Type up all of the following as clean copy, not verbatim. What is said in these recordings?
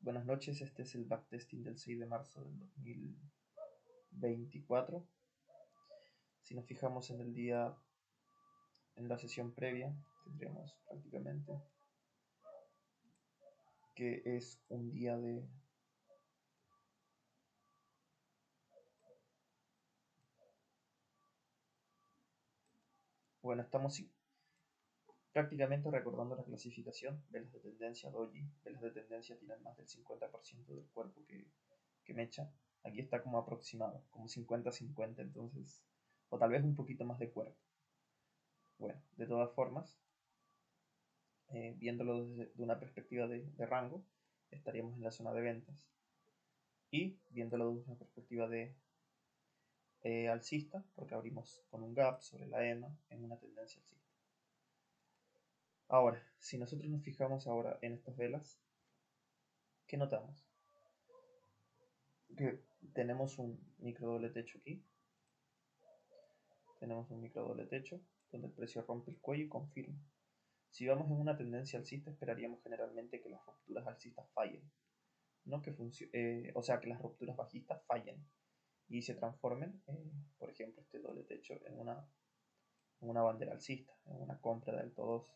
Buenas noches, este es el backtesting del 6 de marzo del 2024. Si nos fijamos en el día, en la sesión previa, tendríamos prácticamente que es un día de estamos prácticamente recordando la clasificación. Velas de tendencia doji, velas de tendencia tienen más del 50% del cuerpo que mecha. Aquí está como aproximado, como 50-50, entonces, o tal vez un poquito más de cuerpo. Bueno, de todas formas, viéndolo desde una perspectiva de rango, estaríamos en la zona de ventas. Y viéndolo desde una perspectiva de alcista, porque abrimos con un gap sobre la EMA en una tendencia alcista. Ahora, si nosotros nos fijamos ahora en estas velas, ¿qué notamos? Que tenemos un micro doble techo aquí. Tenemos un micro doble techo donde el precio rompe el cuello y confirma. Si vamos en una tendencia alcista, esperaríamos generalmente que las rupturas alcistas fallen. No que o sea, que las rupturas bajistas fallen y se transformen, por ejemplo, este doble techo en una bandera alcista, en una compra de alto 2.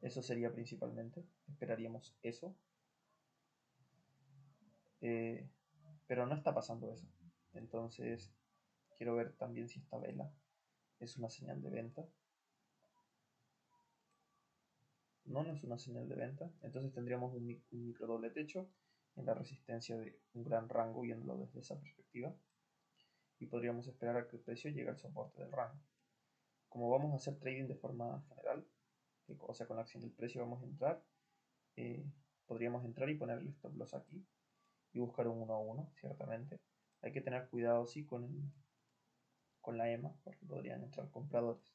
Eso sería principalmente, esperaríamos eso, pero no está pasando eso. Entonces, quiero ver también si esta vela es una señal de venta. No, no es una señal de venta. Entonces tendríamos un micro doble techo en la resistencia de un gran rango viéndolo desde esa perspectiva. Y podríamos esperar a que el precio llegue al soporte del rango. Como vamos a hacer trading de forma general, o sea, con la acción del precio vamos a entrar, podríamos entrar y poner el stop loss aquí y buscar un 1 a 1, ciertamente. Hay que tener cuidado, sí, con la EMA, porque podrían entrar compradores.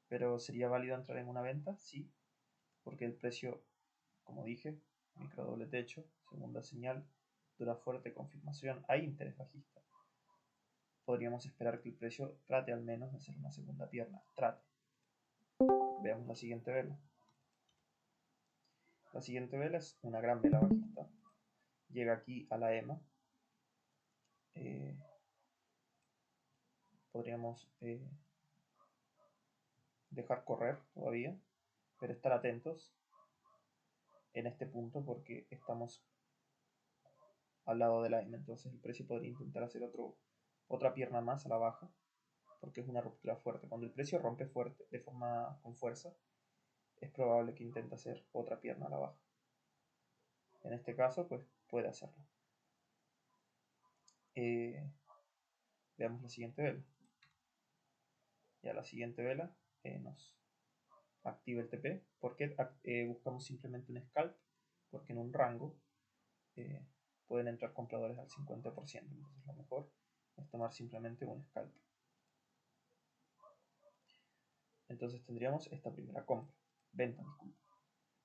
Pero ¿sería válido entrar en una venta? Sí, porque el precio, como dije, micro doble techo, segunda señal, dura fuerte, confirmación, hay interés bajista. Podríamos esperar que el precio trate al menos de hacer una segunda pierna. Trate. Veamos la siguiente vela. La siguiente vela es una gran vela bajista. Llega aquí a la EMA. Podríamos dejar correr todavía, pero estar atentos en este punto porque estamos al lado de la EMA. Entonces el precio podría intentar hacer otra pierna más a la baja porque es una ruptura fuerte. Cuando el precio rompe fuerte, con fuerza, es probable que intente hacer otra pierna a la baja. En este caso, pues puede hacerlo. Veamos la siguiente vela. Ya la siguiente vela nos activa el TP. ¿Por qué buscamos simplemente un scalp? Porque en un rango pueden entrar compradores al 50%. Entonces lo mejor es tomar simplemente un scalp. Entonces tendríamos esta primera compra. Venta, disculpa.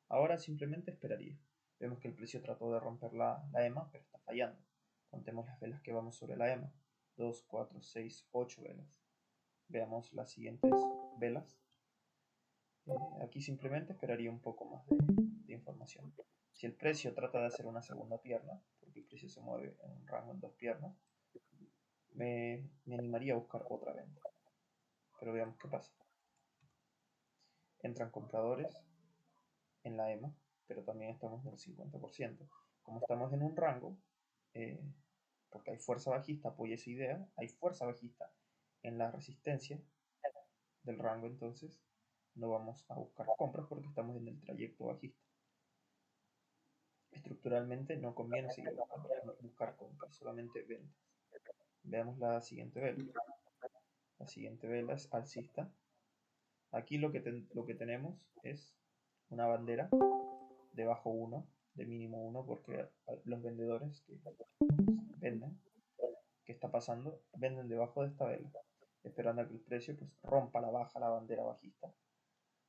Ahora simplemente esperaría. Vemos que el precio trató de romper la EMA, pero está fallando. Contemos las velas que vamos sobre la EMA. 2, 4, 6, 8 velas. Veamos las siguientes velas. Aquí simplemente esperaría un poco más de información. Si el precio trata de hacer una segunda pierna, porque el precio se mueve en un rango en dos piernas, me animaría a buscar otra venta. Pero veamos qué pasa. Entran compradores en la EMA, pero también estamos en el 50%. Como estamos en un rango, porque hay fuerza bajista, apoya esa idea, hay fuerza bajista en la resistencia del rango, entonces no vamos a buscar compras porque estamos en el trayecto bajista. Estructuralmente no conviene seguir buscar compras, solamente ventas. Veamos la siguiente vela. La siguiente vela es alcista. Aquí lo que tenemos es una bandera de bajo 1, de mínimo 1, porque los vendedores que venden, ¿qué está pasando? Venden debajo de esta vela, esperando a que el precio pues rompa la baja, la bandera bajista.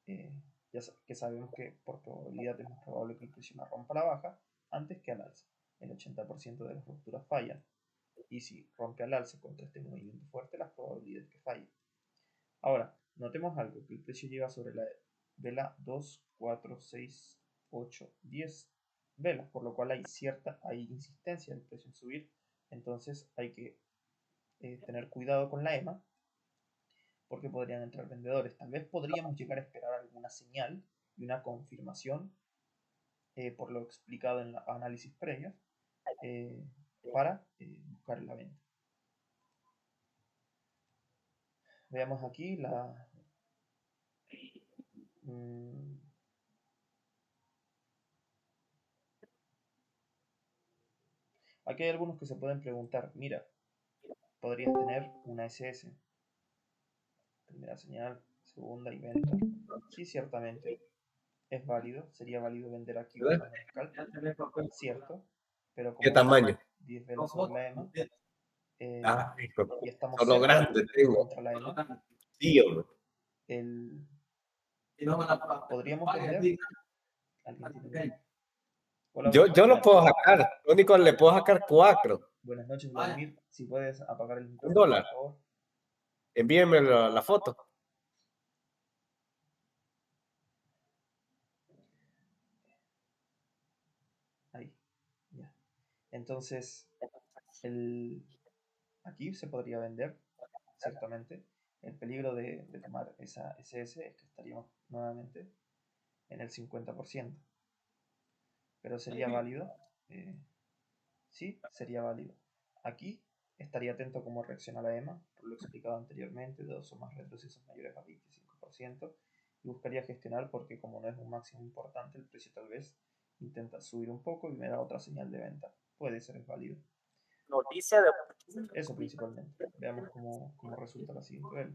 Ya que sabemos que por probabilidad es más probable que el precio no rompa la baja antes que al alza. El 80% de las rupturas fallan. Y si rompe al alza contra este movimiento fuerte, las probabilidades que falle. Ahora, notemos algo, que el precio llega sobre la vela 2, 4, 6, 8, 10 velas, por lo cual hay insistencia del precio en subir. Entonces hay que tener cuidado con la EMA, porque podrían entrar vendedores. Tal vez podríamos llegar a esperar alguna señal y una confirmación, por lo explicado en los análisis previos, para buscar la venta. Veamos aquí aquí hay algunos que se pueden preguntar, mira, podrías tener una SS, primera señal, segunda y venta. Sí, ciertamente, es válido, sería válido vender aquí un ¿verdad? scalp, cierto, pero ¿Qué como tamaño? tenemos 10 velas sobre la EMA, Ay, y estamos solo cerca grande, tengo. contra la EMA, Sí, hombre. el, podríamos vender. ¿Alguien tiene link? Hola, Yo lo puedo sacar. Lo único le puedo sacar 4. buenas noches, Vladimir. Si puedes apagar el Un micrófono, por dólar. favor. Envíenme la foto. Ahí, ya. Entonces, aquí se podría vender, ciertamente. El peligro de tomar esa SS es que estaríamos nuevamente en el 50%. Pero sería válido. eh, sí, sería válido. Aquí estaría atento a cómo reacciona la EMA, por lo explicado anteriormente, de 2 o más retrocesos mayores a 25%, y buscaría gestionar porque como no es un máximo importante, el precio tal vez intenta subir un poco y me da otra señal de venta. Puede ser, es válido. Noticia de... Eso principalmente. Veamos cómo resulta la siguiente vela.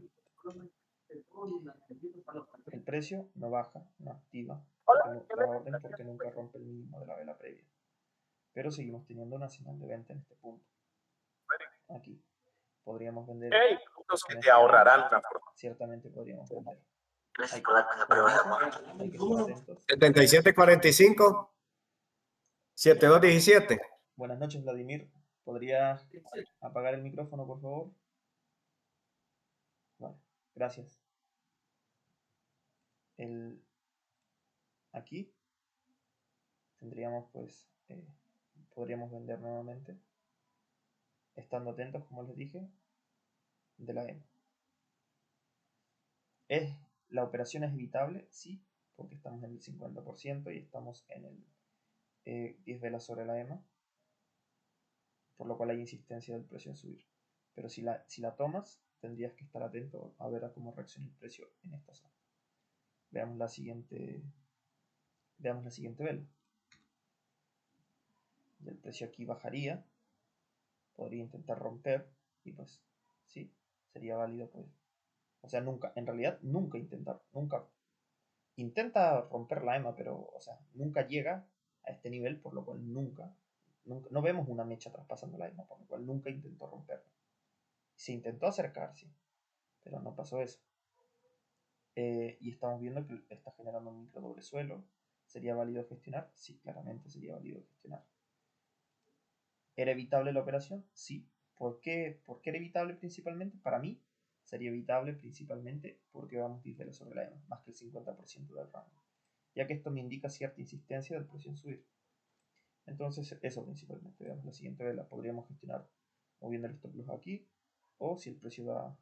El precio no baja, no activa la orden porque nunca rompe el mínimo de la vela previa. Pero seguimos teniendo una señal de venta en este punto. Aquí. Podríamos vender. Hey, puntos que en te este ahorrarán punto, una fortuna. ciertamente podríamos vender. Gracias Hay, por darme la como prueba de dije, amor. hay que estar atentos. 7745 7217. Buenas noches, Vladimir. ¿Podría apagar el micrófono, por favor? Vale, gracias. Aquí tendríamos, pues, podríamos vender nuevamente, estando atentos, como les dije, de la EMA. ¿La operación es evitable? Sí, porque estamos en el 50% y estamos en el 10 velas sobre la EMA, por lo cual hay insistencia del precio en subir. Pero si la tomas, tendrías que estar atento a ver a cómo reacciona el precio en esta zona. Veamos la siguiente vela. El precio aquí bajaría, podría intentar romper y pues sí, sería válido, pues. O sea, en realidad nunca intenta romper la EMA, pero o sea, nunca llega a este nivel, por lo cual nunca no vemos una mecha traspasando la EMA, por lo cual nunca intentó romperla. Se intentó acercar, sí, pero no pasó eso. Y estamos viendo que está generando un micro doble suelo. ¿Sería válido gestionar? Sí, claramente sería válido gestionar. ¿Era evitable la operación? Sí. ¿Por qué era evitable principalmente? Para mí sería evitable principalmente porque vamos 10 velas sobre la EMA, más que el 50% del rango, ya que esto me indica cierta insistencia del precio en subir. Entonces, eso principalmente. Veamos la siguiente vela. Podríamos gestionar moviendo el stop loss aquí, o si el precio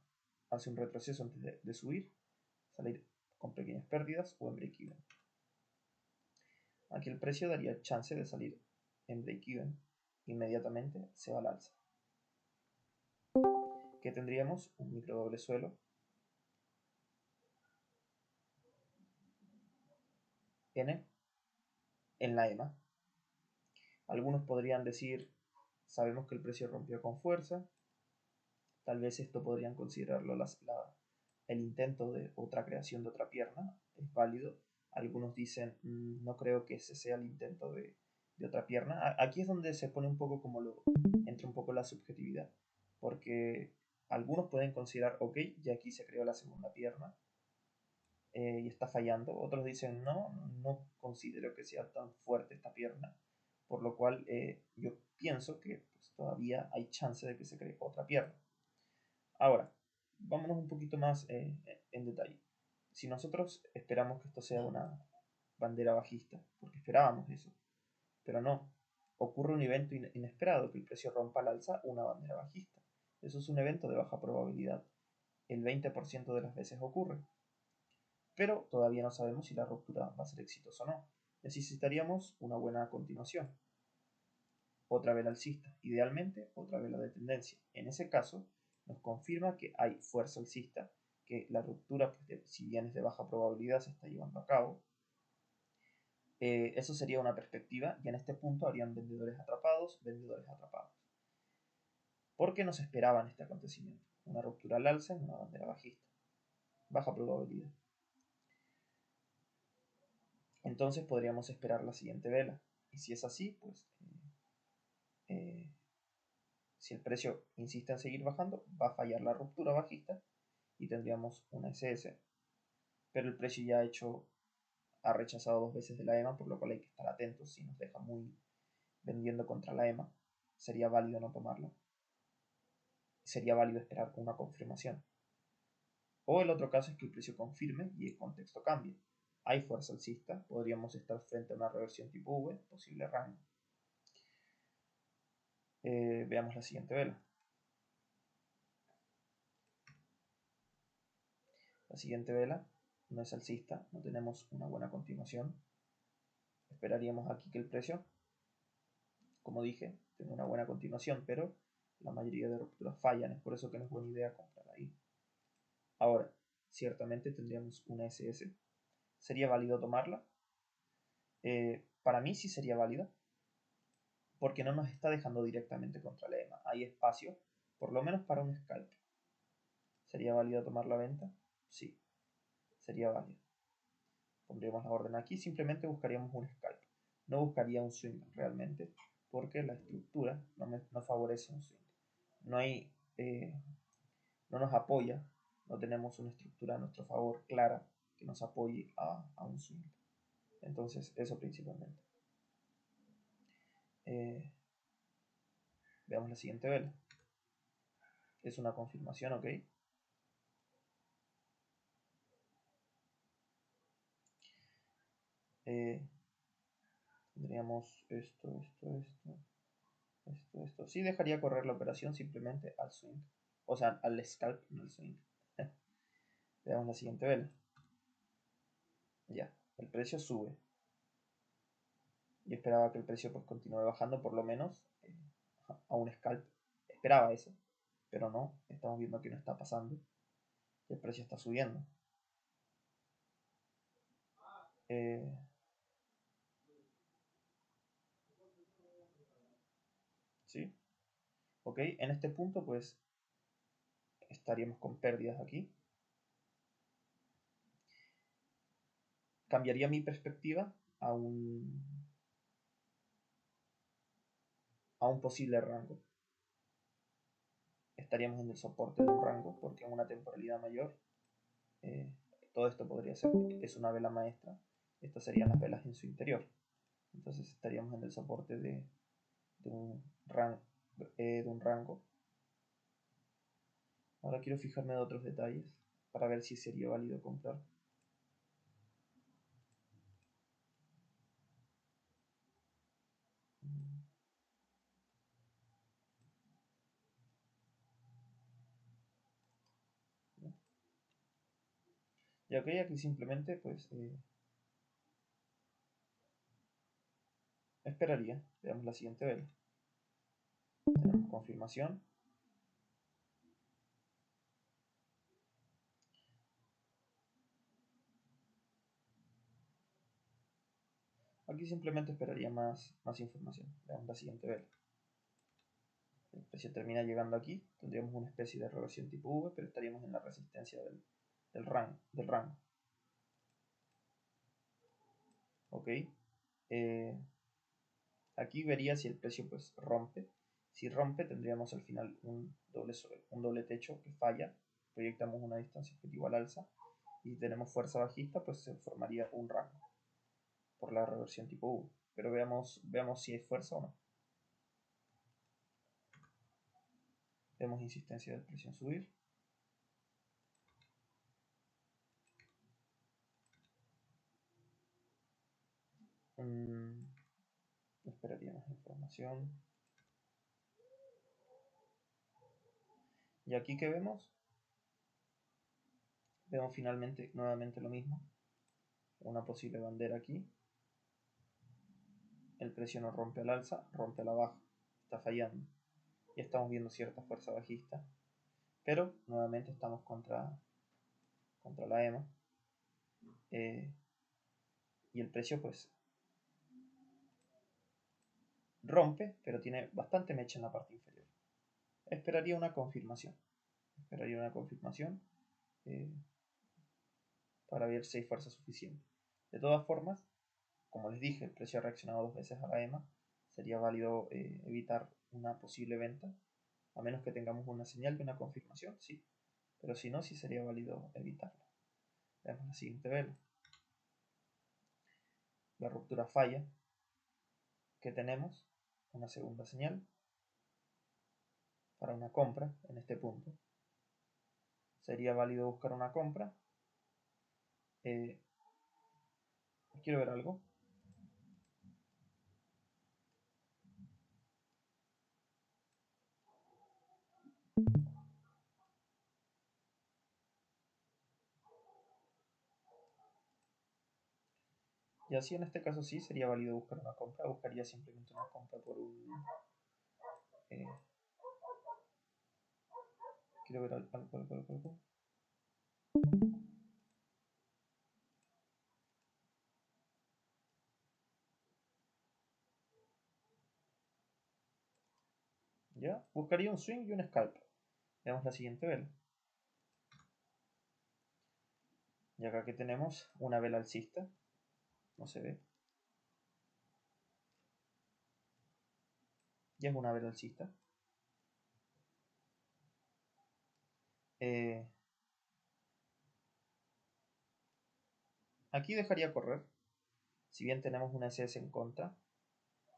hace un retroceso antes de subir, salir con pequeñas pérdidas o en break-even. Aquí el precio daría chance de salir en break-even, inmediatamente se va al alza. ¿Qué tendríamos? Un micro doble suelo en la EMA. Algunos podrían decir, sabemos que el precio rompió con fuerza, tal vez esto podrían considerarlo el intento de otra creación de otra pierna, es válido. Algunos dicen, no creo que ese sea el intento de otra pierna. Aquí es donde se pone un poco entra un poco la subjetividad, porque algunos pueden considerar, ok, ya aquí se creó la segunda pierna y está fallando. Otros dicen, no considero que sea tan fuerte esta pierna, por lo cual yo pienso que pues, todavía hay chance de que se cree otra pierna. Ahora, vámonos un poquito más en detalle. Si nosotros esperamos que esto sea bandera bajista, porque esperábamos eso. Pero no, ocurre un evento inesperado, que el precio rompa al alza una bandera bajista. Eso es un evento de baja probabilidad. El 20% de las veces ocurre. Pero todavía no sabemos si la ruptura va a ser exitosa o no. Necesitaríamos una buena continuación. Otra vela alcista, idealmente otra vela de tendencia. En ese caso, nos confirma que hay fuerza alcista, que la ruptura, pues, si bien es de baja probabilidad, se está llevando a cabo. Eso sería una perspectiva, y en este punto habrían vendedores atrapados. ¿Por qué no se esperaban este acontecimiento? Una ruptura al alza en una bandera bajista. Baja probabilidad. Entonces podríamos esperar la siguiente vela. Y si es así, pues si el precio insiste en seguir bajando, va a fallar la ruptura bajista y tendríamos una SS. Pero el precio ya ha rechazado 2 veces de la EMA, por lo cual hay que estar atentos. Si nos deja muy vendiendo contra la EMA, sería válido no tomarla. Sería válido esperar una confirmación. O el otro caso es que el precio confirme y el contexto cambie. Hay fuerza alcista, podríamos estar frente a una reversión tipo V, posible rango. Veamos la siguiente vela. La siguiente vela no es alcista, no tenemos una buena continuación. Esperaríamos aquí que el precio, como dije, tenga una buena continuación, pero la mayoría de rupturas fallan, es por eso que no es buena idea comprar ahí. Ahora, ciertamente tendríamos una SS. ¿Sería válido tomarla? Para mí sí sería válida, porque no nos está dejando directamente contra la EMA. Hay espacio, por lo menos para un scalp. ¿Sería válido tomar la venta? Sí, sería válido. Pondríamos la orden aquí, simplemente buscaríamos un scalp. No buscaría un swing realmente, porque la estructura no favorece un swing. No nos apoya, no tenemos una estructura a nuestro favor clara que nos apoye a un swing. Entonces, eso principalmente. Veamos la siguiente vela. Es una confirmación, ok. Tendríamos esto. Sí, dejaría correr la operación simplemente al swing. O sea, al scalp, no al swing. Veamos la siguiente vela. Ya, el precio sube. Yo esperaba que el precio pues continúe bajando por lo menos a un scalp. Esperaba eso, pero no. Estamos viendo que no está pasando. El precio está subiendo. ¿Sí? Ok, en este punto pues estaríamos con pérdidas aquí. Cambiaría mi perspectiva a un posible rango. Estaríamos en el soporte de un rango, porque en una temporalidad mayor todo esto podría ser, es una vela maestra, estas serían las velas en su interior. Entonces estaríamos en el soporte de un rango. Ahora quiero fijarme de otros detalles para ver si sería válido comprar. Ya ok, aquí simplemente pues esperaría. Veamos la siguiente vela. Tenemos confirmación. Aquí simplemente esperaría más información. Veamos la siguiente vela. El precio termina llegando aquí. Tendríamos una especie de reversión tipo V, pero estaríamos en la resistencia del rango. Ok. Aquí vería si el precio pues rompe. Si rompe, tendríamos al final un doble techo que falla. Proyectamos una distancia objetiva al alza. Y si tenemos fuerza bajista, pues se formaría un rango por la reversión tipo V. Pero veamos si hay fuerza o no. Vemos insistencia del precio en subir. Esperaría más información. Y aquí que vemos, vemos finalmente nuevamente lo mismo. Una posible bandera aquí. El precio no rompe al alza, rompe a la baja. Está fallando. Y estamos viendo cierta fuerza bajista. Pero nuevamente estamos contra la EMA. Y el precio pues rompe, pero tiene bastante mecha en la parte inferior. Esperaría una confirmación. Para ver si hay fuerza suficiente. De todas formas, como les dije, el precio ha reaccionado 2 veces a la EMA. Sería válido evitar una posible venta, a menos que tengamos una señal de una confirmación, sí. Pero si no, sí sería válido evitarla. Veamos la siguiente vela. La ruptura falla. ¿Qué tenemos? Una segunda señal para una compra en este punto. Sería válido buscar una compra. Quiero ver algo. Y así en este caso sí sería válido buscar una compra. Buscaría simplemente una compra por un... quiero ver algo. ¿Ya? Buscaría un swing y un scalp. Veamos la siguiente vela. Y acá que tenemos una vela alcista. No se ve. Ya es una vela alcista. Aquí dejaría correr. Si bien tenemos una SS en contra.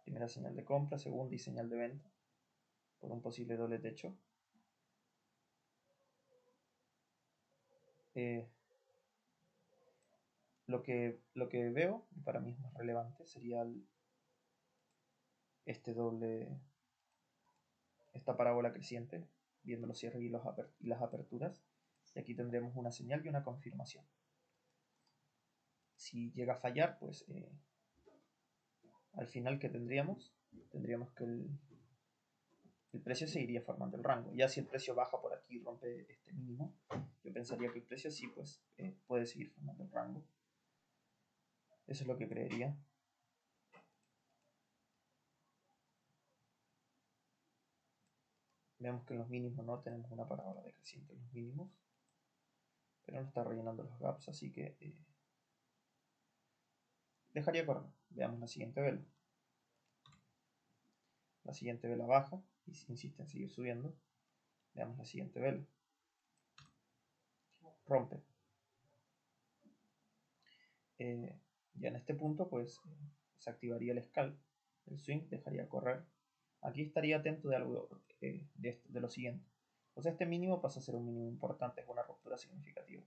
Primera señal de compra, segunda y señal de venta. Por un posible doble techo. Lo que veo, y para mí es más relevante, sería esta parábola creciente, viendo los cierres y las aperturas. Y aquí tendremos una señal y una confirmación. Si llega a fallar, pues al final que tendríamos que el precio seguiría formando el rango. Ya si el precio baja por aquí y rompe este mínimo, yo pensaría que el precio sí pues puede seguir formando el rango. Eso es lo que creería. Vemos que en los mínimos no tenemos una parábola decreciente en los mínimos, pero no está rellenando los gaps, así que dejaría correr. Veamos la siguiente vela. La siguiente vela baja y insiste en seguir subiendo. Veamos la siguiente vela. Rompe. Ya en este punto pues se activaría el scalp. El swing dejaría correr. Aquí estaría atento de algo de lo siguiente. Pues este mínimo pasa a ser un mínimo importante, es una ruptura significativa.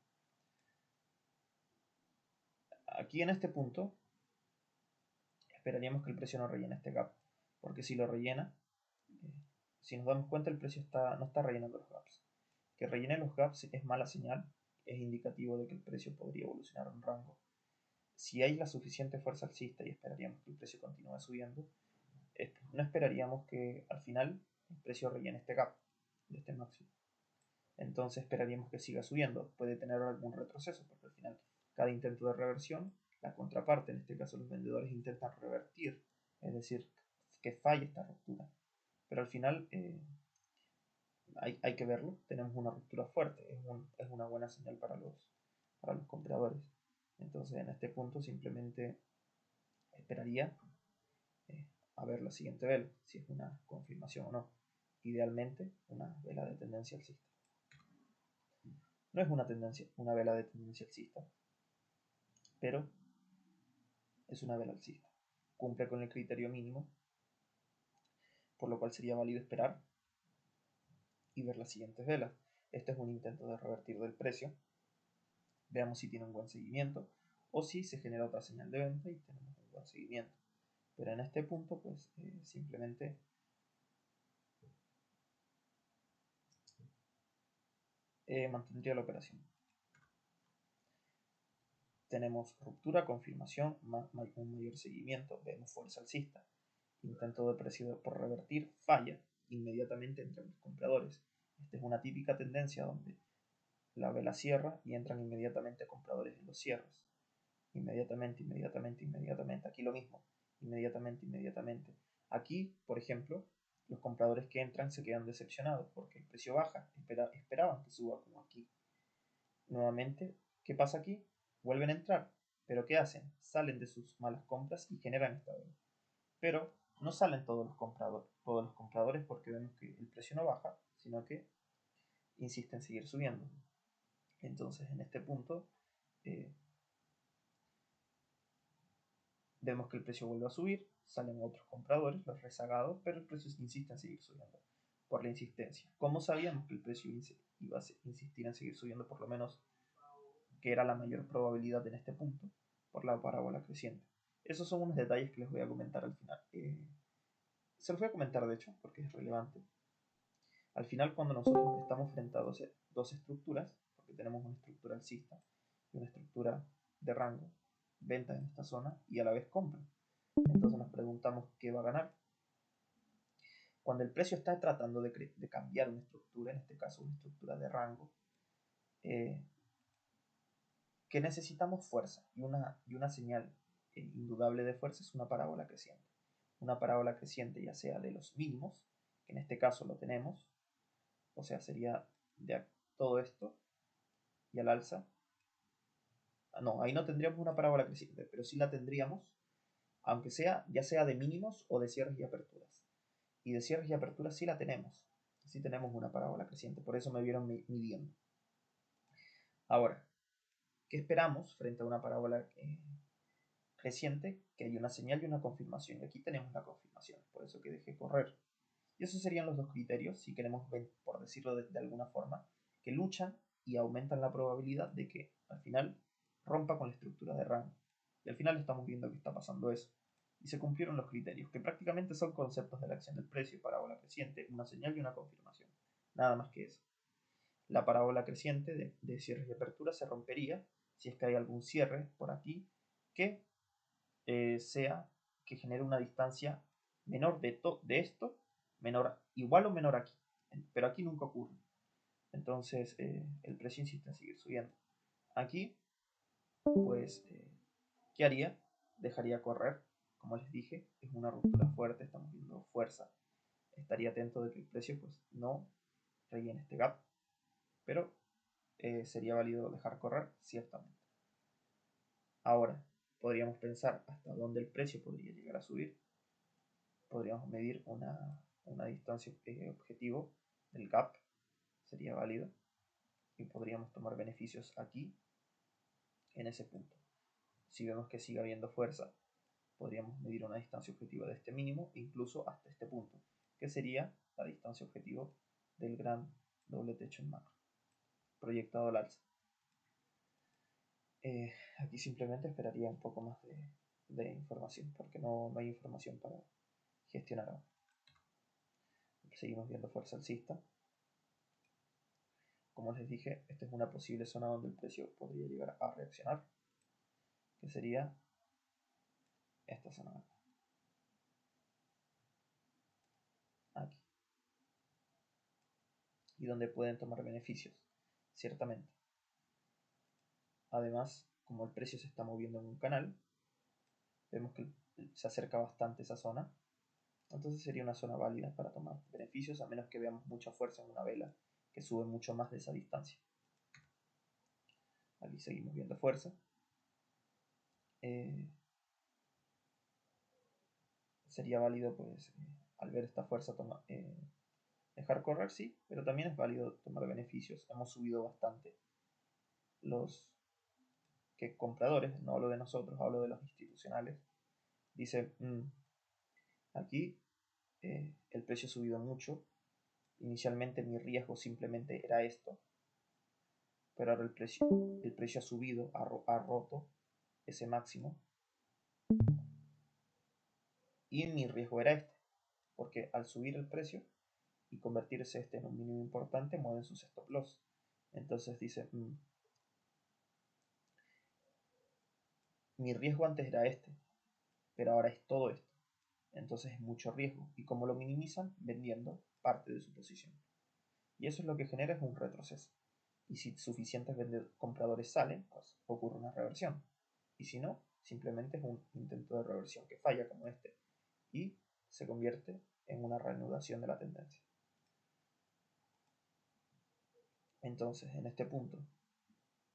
Aquí en este punto esperaríamos que el precio no rellene este gap, porque si lo rellena, si nos damos cuenta el precio no está rellenando los gaps. Que rellene los gaps es mala señal, es indicativo de que el precio podría evolucionar a un rango. Si hay la suficiente fuerza alcista y esperaríamos que el precio continúe subiendo, no esperaríamos que al final el precio rellene este gap de este máximo. Entonces esperaríamos que siga subiendo. Puede tener algún retroceso, porque al final cada intento de reversión, la contraparte, en este caso los vendedores, intentan revertir, es decir, que falle esta ruptura. Pero al final hay que verlo. Tenemos una ruptura fuerte, es una buena señal para los compradores. Entonces en este punto simplemente esperaría a ver la siguiente vela, si es una confirmación o no. Idealmente una vela de tendencia alcista. No es una vela de tendencia alcista, pero es una vela alcista. Cumple con el criterio mínimo, por lo cual sería válido esperar y ver las siguientes velas. Este es un intento de revertir del precio. Veamos si tiene un buen seguimiento o si se genera otra señal de venta y tenemos un con seguimiento. Pero en este punto, pues simplemente mantendría la operación. Tenemos ruptura, confirmación, un mayor seguimiento, vemos fuerza alcista, intento de precio por revertir, falla, inmediatamente entran los compradores. Esta es una típica tendencia donde la vela cierra y entran inmediatamente compradores en los cierres. Inmediatamente. Aquí lo mismo, inmediatamente. Aquí, por ejemplo, los compradores que entran se quedan decepcionados porque el precio baja, esperaban que suba como aquí. Nuevamente, ¿qué pasa aquí? Vuelven a entrar, pero ¿qué hacen? Salen de sus malas compras y generan esta vela. Pero no salen todos los compradores porque vemos que el precio no baja, sino que insiste en seguir subiendo. Entonces, en este punto, vemos que el precio vuelve a subir, salen otros compradores, los rezagados, pero el precio insiste en seguir subiendo por la insistencia. ¿Cómo sabíamos que el precio iba a insistir en seguir subiendo? Por lo menos que era la mayor probabilidad en este punto, por la parábola creciente. Esos son unos detalles que les voy a comentar al final. Se los voy a comentar de hecho, porque es relevante. Al final, cuando nosotros estamos frente a dos estructuras, porque tenemos una estructura alcista y una estructura de rango, venta en esta zona y a la vez compra. Entonces nos preguntamos qué va a ganar. Cuando el precio está tratando de cambiar una estructura, en este caso una estructura de rango, que necesitamos fuerza y una señal indudable de fuerza es una parábola creciente. Una parábola creciente ya sea de los mínimos, que en este caso lo tenemos, o sea sería de todo esto y al alza. No, ahí no tendríamos una parábola creciente, pero sí la tendríamos, aunque sea ya sea de mínimos o de cierres y aperturas. Y de cierres y aperturas sí la tenemos. Sí tenemos una parábola creciente, por eso me vieron midiendo. Ahora, ¿qué esperamos frente a una parábola creciente? Que hay una señal y una confirmación. Y aquí tenemos la confirmación, por eso que dejé correr. Y esos serían los dos criterios, si queremos ver, por decirlo de alguna forma, que luchan y aumentan la probabilidad de que al final rompa con la estructura de rango. Y al final estamos viendo que está pasando eso. Y se cumplieron los criterios, que prácticamente son conceptos de la acción del precio, parábola creciente, una señal y una confirmación. Nada más que eso. La parábola creciente de cierres y aperturas se rompería si es que hay algún cierre por aquí que que genere una distancia menor de esto, igual o menor aquí, pero aquí nunca ocurre. Entonces el precio insiste en seguir subiendo. Aquí, pues, ¿qué haría? Dejaría correr, como les dije, es una ruptura fuerte, estamos viendo fuerza. Estaría atento de que el precio pues no rellene este gap, pero sería válido dejar correr ciertamente. Ahora, podríamos pensar hasta dónde el precio podría llegar a subir. Podríamos medir una distancia objetivo del gap, sería válido, y podríamos tomar beneficios aquí, en ese punto. Si vemos que sigue habiendo fuerza, podríamos medir una distancia objetiva de este mínimo, incluso hasta este punto, que sería la distancia objetivo del gran doble techo en macro, proyectado al alza. Aquí simplemente esperaría un poco más de información, porque no hay información para gestionar ahora. Seguimos viendo fuerza alcista. Como les dije, esta es una posible zona donde el precio podría llegar a reaccionar, que sería esta zona aquí, y donde pueden tomar beneficios, ciertamente. Además, como el precio se está moviendo en un canal, vemos que se acerca bastante esa zona, entonces sería una zona válida para tomar beneficios, a menos que veamos mucha fuerza en una vela que sube mucho más de esa distancia. Aquí seguimos viendo fuerza. Sería válido, pues, al ver esta fuerza, dejar correr, sí, pero también es válido tomar beneficios. Hemos subido bastante los compradores, no hablo de nosotros, hablo de los institucionales. Dicen, aquí el precio ha subido mucho. Inicialmente mi riesgo simplemente era esto, pero ahora el precio ha subido, ha roto ese máximo Y mi riesgo era este, porque al subir el precio y convertirse este en un mínimo importante, mueven sus stop loss. Entonces dice, mi riesgo antes era este, pero ahora es todo esto. Entonces es mucho riesgo. ¿Y cómo lo minimizan? Vendiendo parte de su posición. Y eso es lo que genera es un retroceso. Y si suficientes compradores salen, pues ocurre una reversión. Y si no, simplemente es un intento de reversión que falla como este y se convierte en una reanudación de la tendencia. Entonces, en este punto,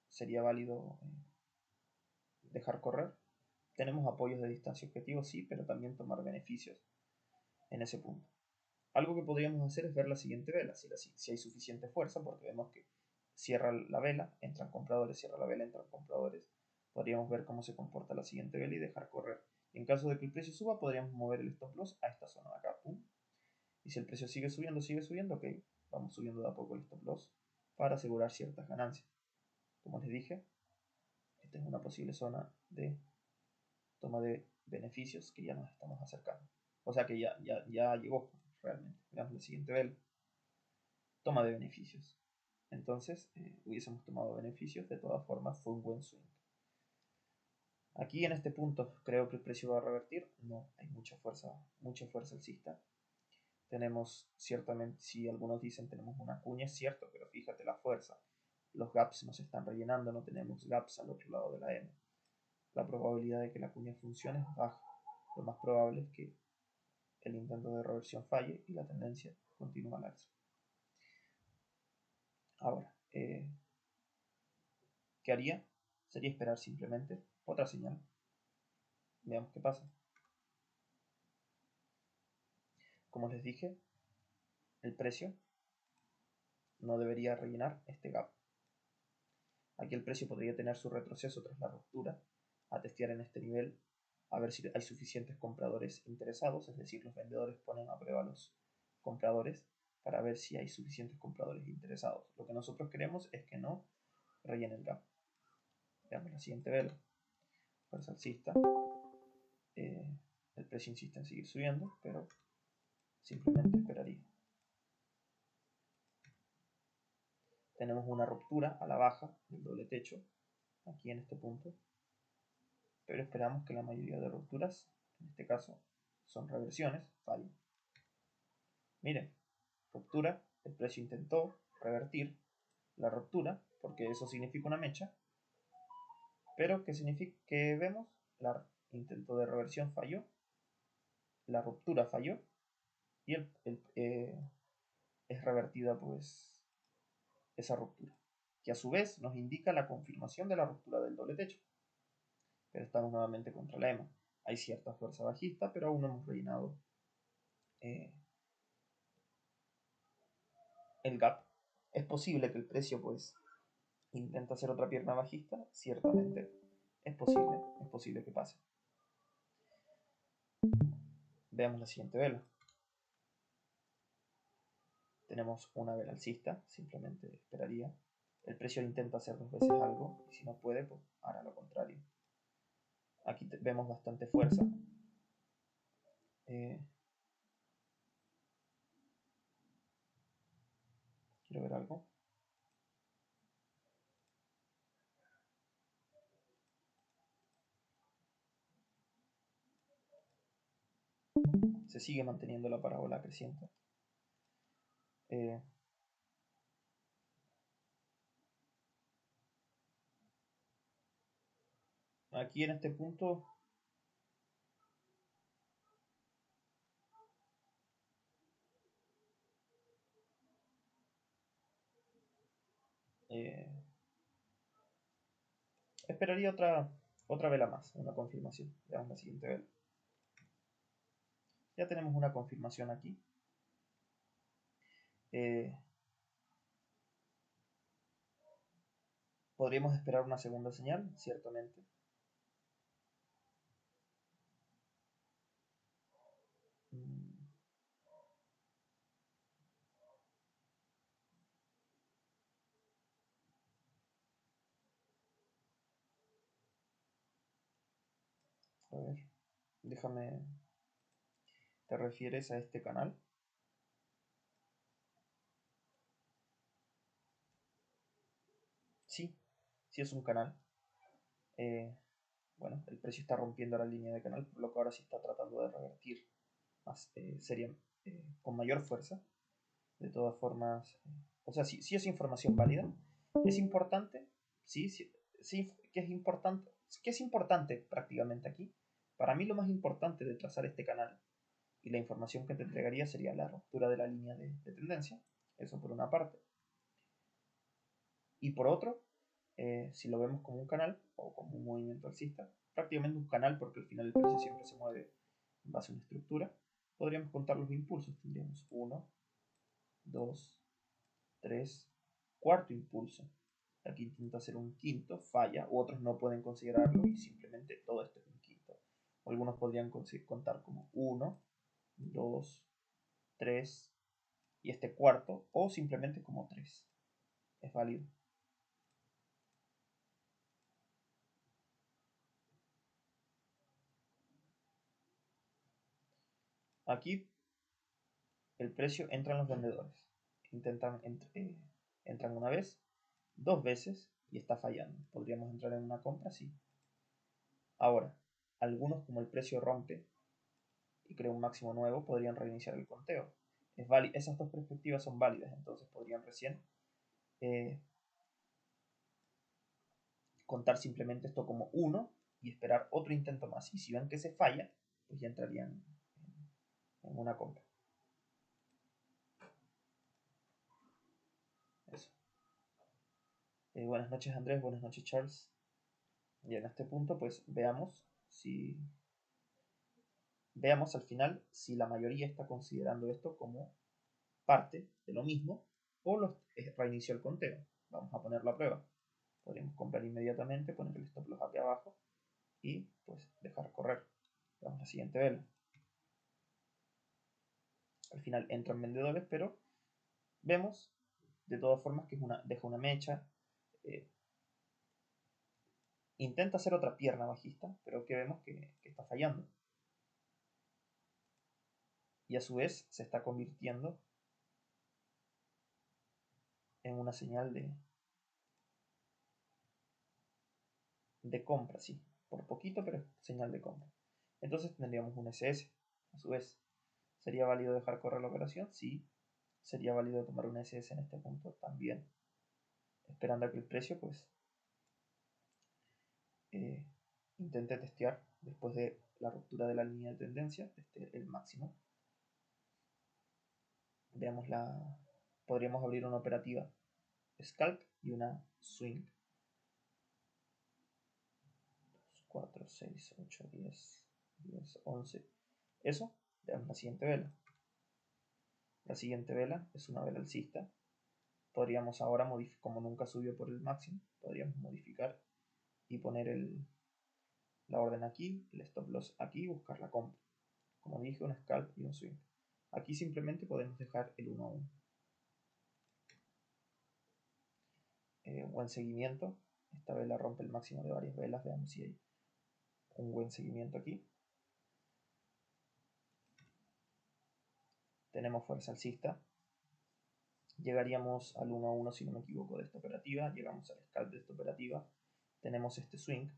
sería válido dejar correr. Tenemos apoyos de distancia objetivo, sí, pero también tomar beneficios en ese punto. Algo que podríamos hacer es ver la siguiente vela, si hay suficiente fuerza, porque vemos que cierra la vela, entran compradores, cierra la vela, entran compradores. Podríamos ver cómo se comporta la siguiente vela y dejar correr. Y en caso de que el precio suba, podríamos mover el stop loss a esta zona de acá. ¡Pum! Y si el precio sigue subiendo, ok, vamos subiendo de a poco el stop loss para asegurar ciertas ganancias. Como les dije, esta es una posible zona de toma de beneficios que ya nos estamos acercando. O sea que ya llegó realmente. Veamos la siguiente vela. Toma de beneficios. Entonces, hubiésemos tomado beneficios. De todas formas, fue un buen swing. Aquí en este punto, ¿creo que el precio va a revertir? No, hay mucha fuerza alcista. Tenemos ciertamente, si algunos dicen tenemos una cuña, es cierto, pero fíjate la fuerza. Los gaps nos están rellenando, no tenemos gaps al otro lado de la M. La probabilidad de que la cuña funcione es baja. Lo más probable es que el intento de reversión falle y la tendencia continúa al alza. Ahora, ¿qué haría? Sería esperar simplemente otra señal. Veamos qué pasa. Como les dije, el precio no debería rellenar este gap. Aquí el precio podría tener su retroceso tras la ruptura, a testear en este nivel, a ver si hay suficientes compradores interesados, es decir, los vendedores ponen a prueba a los compradores para ver si hay suficientes compradores interesados. Lo que nosotros queremos es que no rellene el gap. Veamos la siguiente vela. Fuerza alcista. El precio insiste en seguir subiendo, pero simplemente esperaría. Tenemos una ruptura a la baja del doble techo aquí en este punto, pero esperamos que la mayoría de rupturas, en este caso son reversiones, fallen. Miren, ruptura, el precio intentó revertir la ruptura, porque eso significa una mecha, pero ¿qué significa? Que vemos, el intento de reversión falló, la ruptura falló y es revertida pues esa ruptura, que a su vez nos indica la confirmación de la ruptura del doble techo. Pero estamos nuevamente contra la EMA. Hay cierta fuerza bajista, pero aún no hemos rellenado el gap. Es posible que el precio pues intente hacer otra pierna bajista, ciertamente es posible que pase. Veamos la siguiente vela. Tenemos una vela alcista, simplemente esperaría. El precio intenta hacer dos veces algo y si no puede, pues hará lo contrario. Aquí vemos bastante fuerza. Quiero ver algo. Se sigue manteniendo la parábola creciente. Aquí en este punto esperaría otra vela más, una confirmación. Veamos la siguiente vela. Ya tenemos una confirmación aquí. Podríamos esperar una segunda señal, ciertamente. A ver, déjame ¿Te refieres a este canal? Sí, sí es un canal. Bueno, el precio está rompiendo la línea de canal, por lo que ahora sí está tratando de revertir más, con mayor fuerza. De todas formas, o sea, sí es información válida. Es importante, sí que es importante prácticamente aquí. Para mí lo más importante de trazar este canal y la información que te entregaría sería la ruptura de la línea de tendencia. Eso por una parte. Y por otro, si lo vemos como un canal o como un movimiento alcista, prácticamente un canal porque al final el precio siempre se mueve en base a una estructura, podríamos contar los impulsos. Tendríamos 1, 2, 3, cuarto impulso. Aquí intenta hacer un quinto, falla, u otros no pueden considerarlo y simplemente todo esto es un quinto. O algunos podrían contar como 1, 2, 3 y este cuarto, o simplemente como 3. Es válido. Aquí el precio entran los vendedores. Entran una vez, dos veces y está fallando. ¿Podríamos entrar en una compra? Sí. Ahora, algunos como el precio rompe y crea un máximo nuevo, podrían reiniciar el conteo. Esas dos perspectivas son válidas, entonces podrían recién contar simplemente esto como 1 y esperar otro intento más. Y si ven que se falla, pues ya entrarían en una compra. Eso. Buenas noches Andrés, buenas noches Charles. Y en este punto pues veamos al final si la mayoría está considerando esto como parte de lo mismo o reinició el conteo. Vamos a ponerlo a prueba. Podríamos comprar inmediatamente, poner el stop loss aquí abajo y pues dejar correr. Veamos la siguiente vela. Al final entran vendedores, pero vemos de todas formas que deja una mecha. Intenta hacer otra pierna bajista, pero que vemos que está fallando. Y a su vez se está convirtiendo en una señal de compra, sí. Por poquito, pero es señal de compra. Entonces tendríamos un SS. A su vez, ¿sería válido dejar correr la operación? Sí. ¿Sería válido tomar un SS en este punto? También. Esperando a que el precio, pues, intente testear después de la ruptura de la línea de tendencia, el máximo. Veamos podríamos abrir una operativa scalp y una swing. 4, 6, 8, 10, 10, 11. Eso, veamos la siguiente vela. La siguiente vela es una vela alcista. Podríamos ahora modificar, como nunca subió por el máximo, podríamos modificar y poner la orden aquí, el stop loss aquí y buscar la compra. Como dije, un scalp y un swing. Aquí simplemente podemos dejar el 1 a 1. Buen seguimiento. Esta vela rompe el máximo de varias velas. Veamos si hay un buen seguimiento aquí. Tenemos fuerza alcista. Llegaríamos al 1 a 1 si no me equivoco de esta operativa. Llegamos al scalp de esta operativa. Tenemos este swing.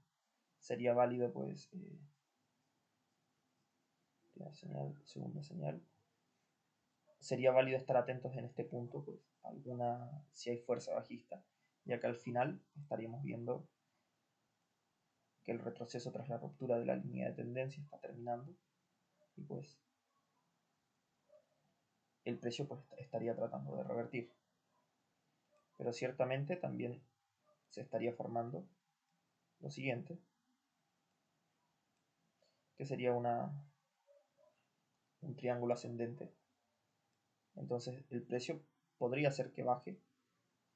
Sería válido pues segunda señal. Sería válido estar atentos en este punto, pues si hay fuerza bajista, ya que al final estaríamos viendo que el retroceso tras la ruptura de la línea de tendencia está terminando y pues el precio pues estaría tratando de revertir. Pero ciertamente también se estaría formando lo siguiente, que sería un triángulo ascendente. Entonces el precio podría ser que baje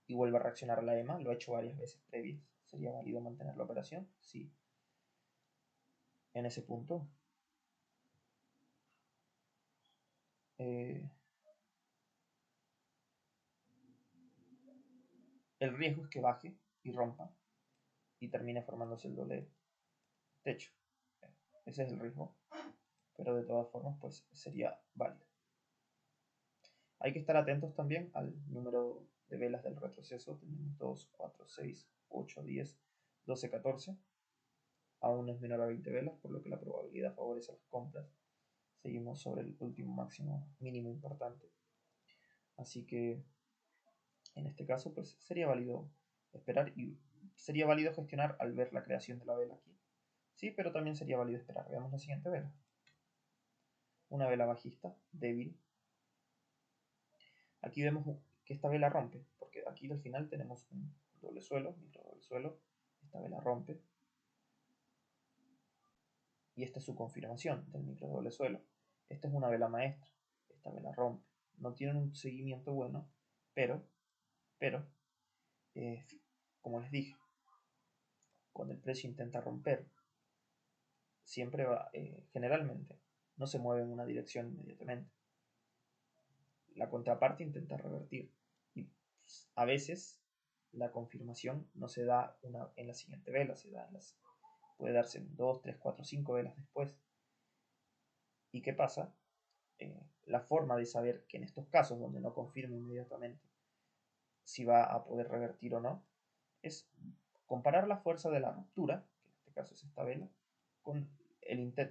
y vuelva a reaccionar a la EMA. Lo ha hecho varias veces previas. ¿Sería válido mantener la operación? Sí. En ese punto el riesgo es que baje y rompa y termine formándose el doble techo. Ese es el riesgo. pero de todas formas pues sería válido. Hay que estar atentos también al número de velas del retroceso. Tenemos 2, 4, 6, 8, 10, 12, 14. Aún es menor a 20 velas, por lo que la probabilidad favorece a las compras. Seguimos sobre el último máximo mínimo importante. Así que en este caso pues sería válido esperar y sería válido gestionar al ver la creación de la vela aquí. Sí, pero también sería válido esperar. Veamos la siguiente vela. Una vela bajista, débil. Aquí vemos que esta vela rompe, porque aquí al final tenemos un doble suelo, micro doble suelo. Esta vela rompe. Y esta es su confirmación del micro doble suelo. Esta es una vela maestra. Esta vela rompe. No tienen un seguimiento bueno, pero como les dije, cuando el precio intenta romper, siempre va, generalmente, no se mueve en una dirección inmediatamente. La contraparte intenta revertir. Y a veces la confirmación no se da en la siguiente vela, puede darse en 2, 3, 4, 5 velas después. ¿Y qué pasa? La forma de saber que en estos casos donde no confirma inmediatamente si va a poder revertir o no, es comparar la fuerza de la ruptura, que en este caso es esta vela, con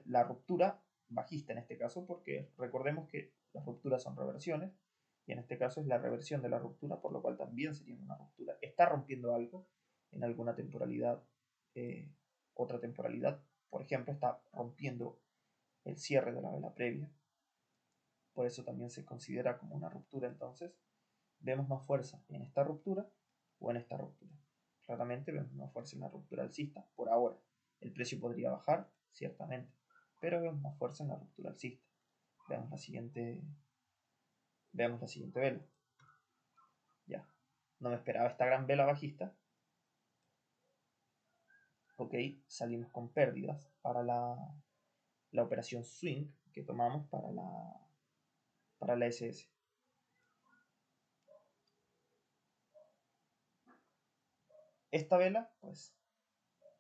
la ruptura bajista en este caso, porque recordemos que las rupturas son reversiones, y en este caso es la reversión de la ruptura, por lo cual también sería una ruptura. Está rompiendo algo en alguna temporalidad, otra temporalidad, por ejemplo, está rompiendo el cierre de la vela previa, por eso también se considera como una ruptura. Entonces vemos más fuerza en esta ruptura o en esta ruptura. Claramente vemos más fuerza en la ruptura alcista por ahora. El precio podría bajar, ciertamente, pero vemos más fuerza en la ruptura alcista. Veamos la siguiente vela. Ya, no me esperaba esta gran vela bajista. Ok, salimos con pérdidas para la operación swing que tomamos para la SS. Esta vela, pues,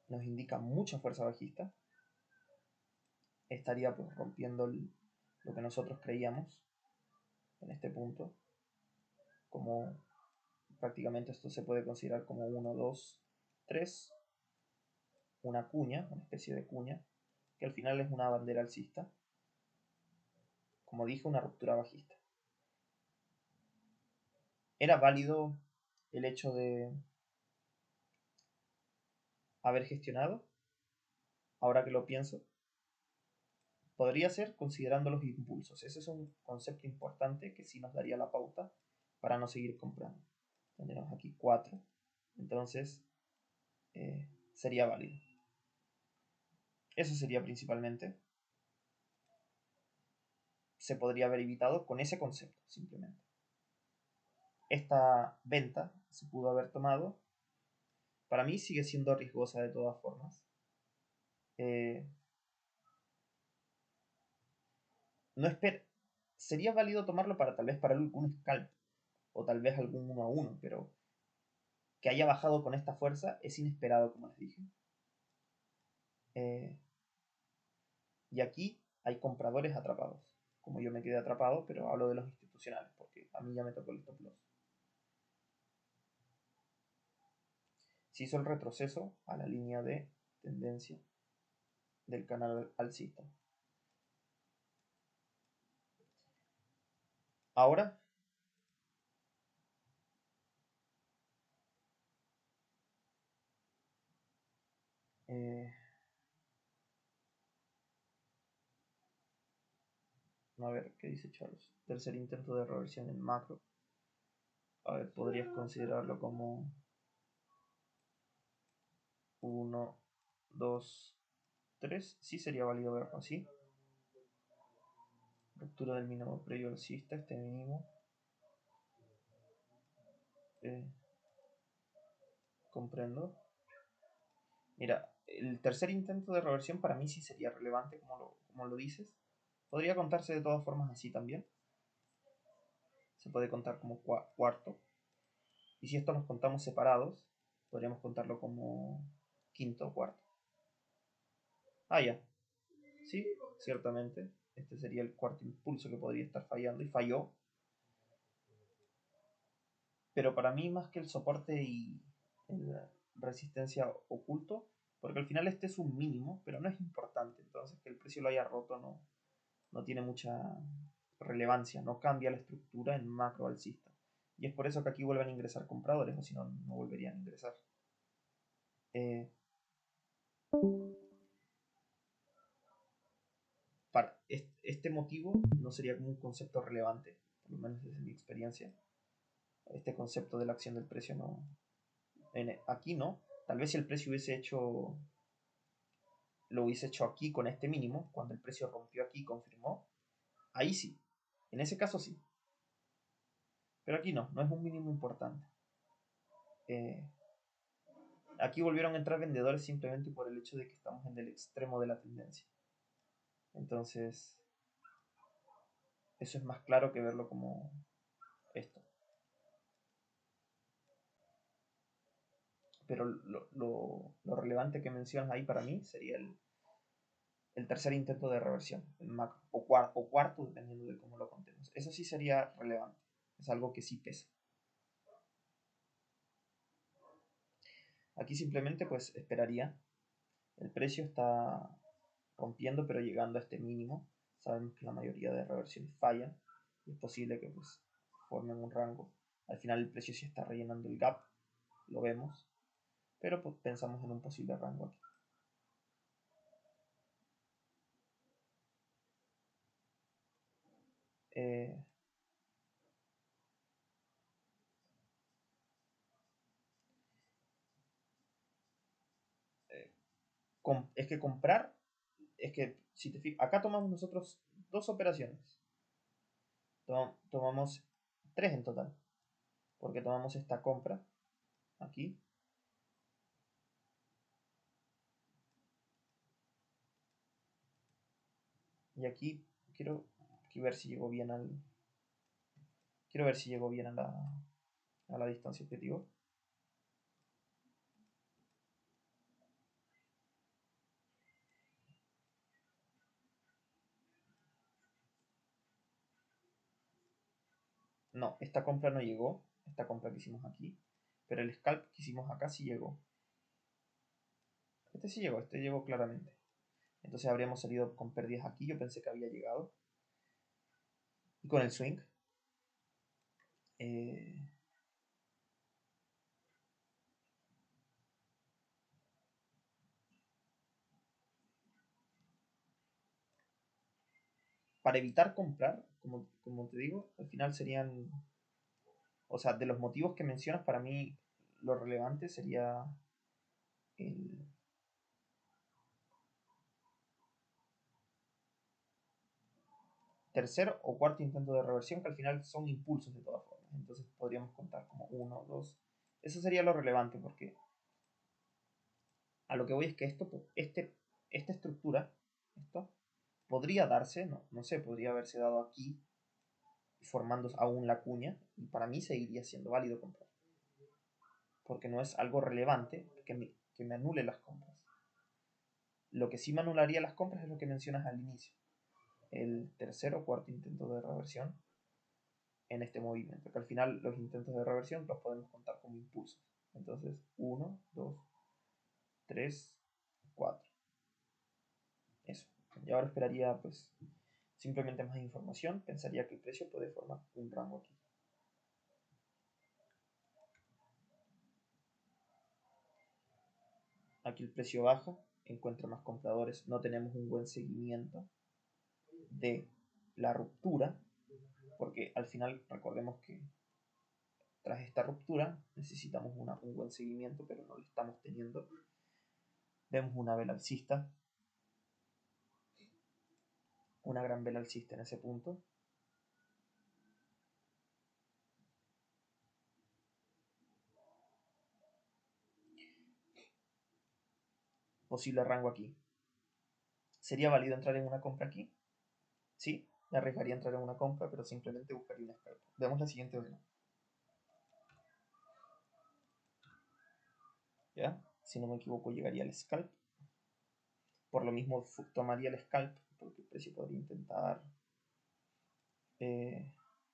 nos indica mucha fuerza bajista. Estaría pues rompiendo lo que nosotros creíamos en este punto. Como prácticamente esto se puede considerar como 1, 2, 3. Una cuña, una especie de cuña, que al final es una bandera alcista. Como dije, una ruptura bajista. ¿Era válido el hecho de haber gestionado? Ahora que lo pienso, podría ser considerando los impulsos. Ese es un concepto importante que sí nos daría la pauta para no seguir comprando. Tendremos aquí 4. Entonces, sería válido. Eso sería principalmente. Se podría haber evitado con ese concepto, simplemente. Esta venta se pudo haber tomado. Para mí sigue siendo riesgosa de todas formas. No sería válido tomarlo para tal vez para algún scalp o tal vez algún 1 a 1, pero que haya bajado con esta fuerza es inesperado, como les dije. Y aquí hay compradores atrapados, como yo me quedé atrapado, pero hablo de los institucionales, porque a mí ya me tocó el stop loss. Se hizo el retroceso a la línea de tendencia del canal alcista. Ahora a ver qué dice Charles. Tercer intento de reversión en macro. A ver, podrías considerarlo como 1, 2, 3. Sí sería válido verlo así. Ruptura del mínimo previo alcista, este mínimo. Comprendo. Mira, el tercer intento de reversión para mí sí sería relevante, como lo dices. Podría contarse de todas formas así también. Se puede contar como cuarto. Y si esto los contamos separados, podríamos contarlo como quinto o cuarto. Ah, ya. Sí, ciertamente. Este sería el cuarto impulso que podría estar fallando y falló. Pero para mí más que el soporte y la resistencia oculto, porque al final este es un mínimo, pero no es importante. Entonces que el precio lo haya roto no tiene mucha relevancia, no cambia la estructura en macro alcista. Y es por eso que aquí vuelven a ingresar compradores, o si no, no volverían a ingresar. Para este motivo no sería como un concepto relevante, por lo menos desde mi experiencia. Este concepto de la acción del precio no. Aquí no. Tal vez si el precio lo hubiese hecho aquí con este mínimo, cuando el precio rompió aquí y confirmó, ahí sí. En ese caso sí. Pero aquí no es un mínimo importante. Aquí volvieron a entrar vendedores simplemente por el hecho de que estamos en el extremo de la tendencia. Entonces, eso es más claro que verlo como esto. Pero lo relevante que mencionas ahí para mí sería el tercer intento de reversión, el macro, o cuarto, dependiendo de cómo lo contemos. Eso sí sería relevante, es algo que sí pesa. Aquí simplemente pues esperaría, el precio está rompiendo pero llegando a este mínimo, sabemos que la mayoría de reversiones fallan, y es posible que pues formen un rango. Al final el precio sí está rellenando el gap, lo vemos, pero pues pensamos en un posible rango aquí. Eh, es que comprar, es que si te fijas, acá tomamos nosotros dos operaciones, tomamos tres en total, porque tomamos esta compra aquí y aquí quiero ver si llegó bien quiero ver si llegó bien a la distancia objetivo. No, esta compra no llegó, esta compra que hicimos aquí, pero el scalp que hicimos acá sí llegó. Este llegó claramente. Entonces habríamos salido con pérdidas aquí, yo pensé que había llegado. Y con el swing, eh, para evitar comprar, como te digo, al final serían, o sea, de los motivos que mencionas, para mí lo relevante sería el tercer o cuarto intento de reversión, que al final son impulsos de todas formas. Entonces podríamos contar como uno, dos. Eso sería lo relevante, porque a lo que voy es que esta estructura, esto, podría darse, no sé, podría haberse dado aquí, formando aún la cuña, y para mí seguiría siendo válido comprar. Porque no es algo relevante que me anule las compras. Lo que sí me anularía las compras es lo que mencionas al inicio. El tercer o cuarto intento de reversión en este movimiento. Que al final los intentos de reversión los podemos contar como impulsos. Entonces, 1, 2, 3, 4. Eso. Y ahora esperaría pues simplemente más información. Pensaría que el precio puede formar un rango aquí. Aquí el precio baja, encuentra más compradores. No tenemos un buen seguimiento de la ruptura, porque al final recordemos que tras esta ruptura necesitamos un buen seguimiento, pero no lo estamos teniendo. Vemos una vela alcista, una gran vela alcista en ese punto. Posible rango aquí. ¿Sería válido entrar en una compra aquí? Sí, me arriesgaría a entrar en una compra, pero simplemente buscaría una scalp. Veamos la siguiente vela. ¿Ya? Si no me equivoco, llegaría al scalp. Por lo mismo, tomaría el scalp porque el precio podría intentar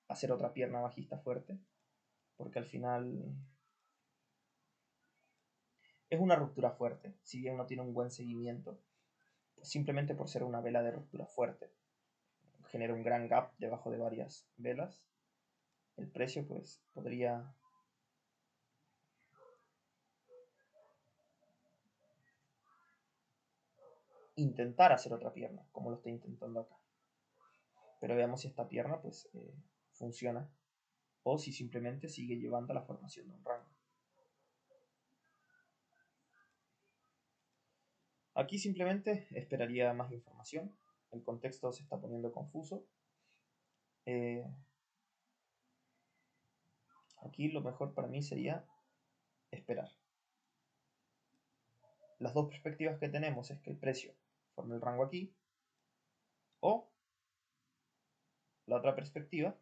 hacer otra pierna bajista fuerte, porque al final es una ruptura fuerte, si bien no tiene un buen seguimiento, simplemente por ser una vela de ruptura fuerte. Genera un gran gap debajo de varias velas. El precio pues podría intentar hacer otra pierna, como lo está intentando acá. Pero veamos si esta pierna pues funciona o si simplemente sigue llevando a la formación de un rango. Aquí simplemente esperaría más información. El contexto se está poniendo confuso. Aquí lo mejor para mí sería esperar. Las dos perspectivas que tenemos es que el precio forme el rango aquí, o la otra perspectiva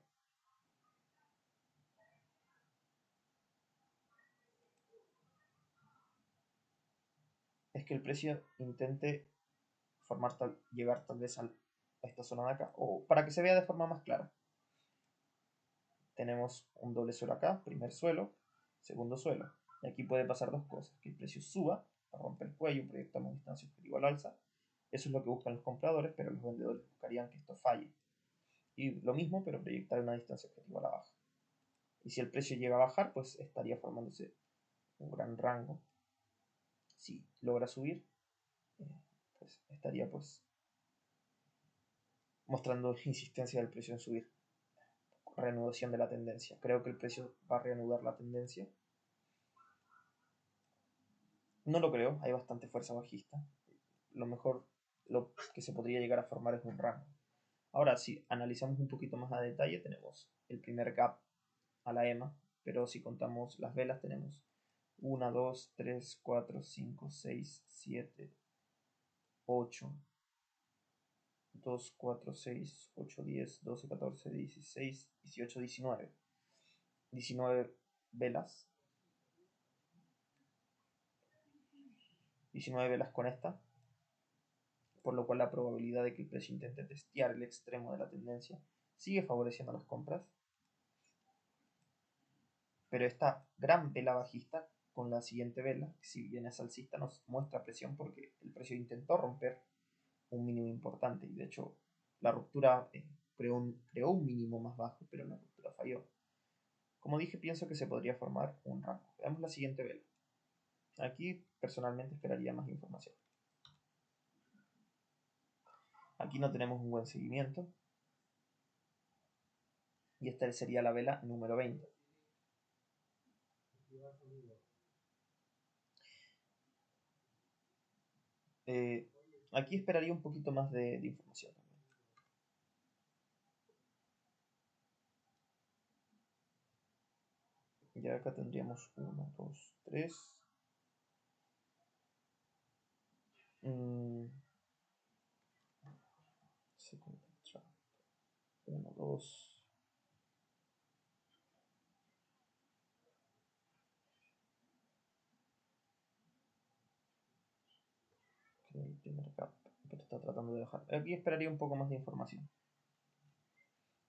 es que el precio intente llegar tal vez a esta zona de acá, o para que se vea de forma más clara. Tenemos un doble suelo acá, primer suelo, segundo suelo. Y aquí puede pasar dos cosas, que el precio suba, rompe el cuello, proyectamos distancia objetiva al alza. Eso es lo que buscan los compradores, pero los vendedores buscarían que esto falle. Y lo mismo, pero proyectar una distancia objetiva a la baja. Y si el precio llega a bajar, pues estaría formándose un gran rango. Si logra subir, pues estaría pues mostrando insistencia del precio en subir. Reanudación de la tendencia. Creo que el precio va a reanudar la tendencia. No lo creo, hay bastante fuerza bajista. Lo mejor, lo que se podría llegar a formar es un rango. Ahora, si analizamos un poquito más a detalle, tenemos el primer gap a la EMA, pero si contamos las velas tenemos 1, 2, 3, 4, 5, 6, 7, 8, 2, 4, 6, 8, 10, 12, 14, 16, 18, 19. 19 velas. 19 velas con esta, por lo cual la probabilidad de que el precio intente testear el extremo de la tendencia sigue favoreciendo las compras. Pero esta gran vela bajista con la siguiente vela, que si bien es alcista, nos muestra presión porque el precio intentó romper un mínimo importante y de hecho la ruptura creó un mínimo más bajo, pero la ruptura falló. Como dije, pienso que se podría formar un rango. Veamos la siguiente vela. Aquí personalmente esperaría más información. Aquí no tenemos un buen seguimiento. Y esta sería la vela número 20. Aquí esperaría un poquito más de información también. Y acá tendríamos 1, 2, 3. 1, 2. El primer gap, pero está tratando de bajar. Aquí esperaría un poco más de información.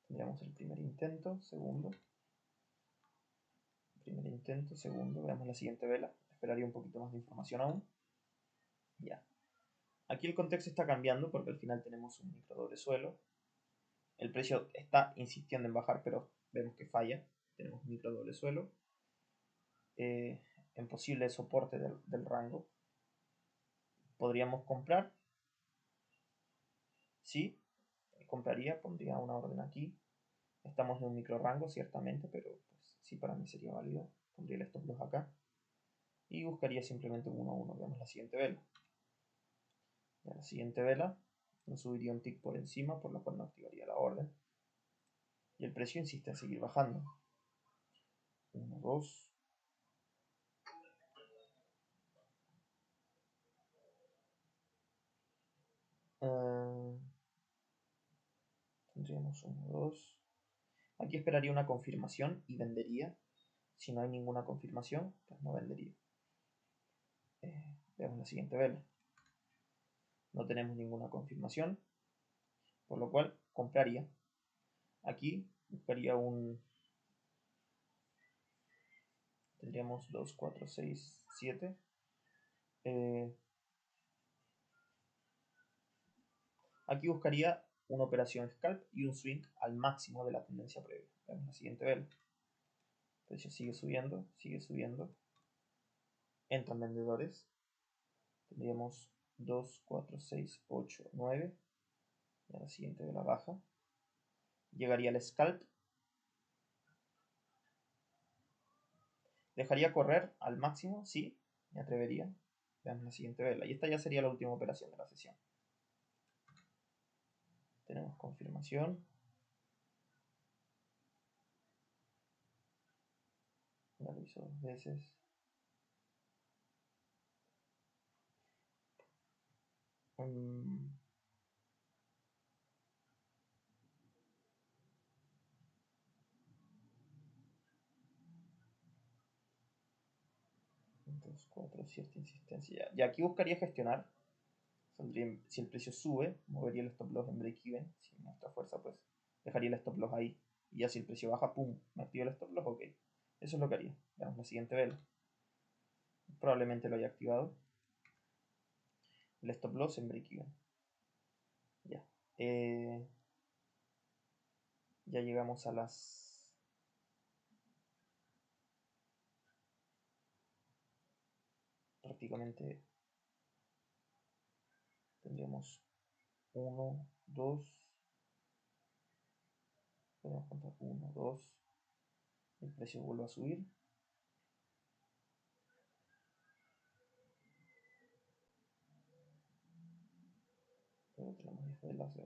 Tendríamos el primer intento, segundo. Primer intento, segundo. Veamos la siguiente vela. Esperaría un poquito más de información aún. Ya. Aquí el contexto está cambiando porque al final tenemos un micro doble suelo. El precio está insistiendo en bajar, pero vemos que falla. Tenemos un micro doble suelo. En posible soporte del rango. Podríamos comprar. Sí, compraría, pondría una orden aquí. Estamos en un micro rango, ciertamente, pero pues, sí para mí sería válido. Pondría el stop loss acá. Y buscaría simplemente un 1 a 1. Veamos la siguiente vela. Ya la siguiente vela nos subiría un tick por encima, por lo cual no activaría la orden. Y el precio insiste en seguir bajando. 1, 2. Tendríamos 1, 2. Aquí esperaría una confirmación y vendería. Si no hay ninguna confirmación, pues no vendería. Veamos la siguiente vela. No tenemos ninguna confirmación. Por lo cual compraría. Aquí buscaría un... Tendríamos 2, 4, 6, 7. Aquí buscaría una operación scalp y un swing al máximo de la tendencia previa. Veamos la siguiente vela. El precio sigue subiendo, sigue subiendo. Entran vendedores. Tendríamos 2, 4, 6, 8, 9. Y a la siguiente vela baja. Llegaría al scalp. ¿Dejaría correr al máximo? Sí, me atrevería. Veamos la siguiente vela. Y esta ya sería la última operación de la sesión. Tenemos confirmación. La reviso 2 veces. Dos, 4, cierta insistencia. Y aquí buscaría gestionar. Si el precio sube, movería el stop loss en break-even. Si muestra fuerza, pues dejaría el stop loss ahí. Y ya si el precio baja, pum, me activo el stop loss, ok. Eso es lo que haría. Veamos la siguiente vela. Probablemente lo haya activado. El stop loss en break-even. Ya. Ya llegamos a las... Prácticamente tendríamos 1, 2. Podemos contar 1, 2. El precio vuelve a subir.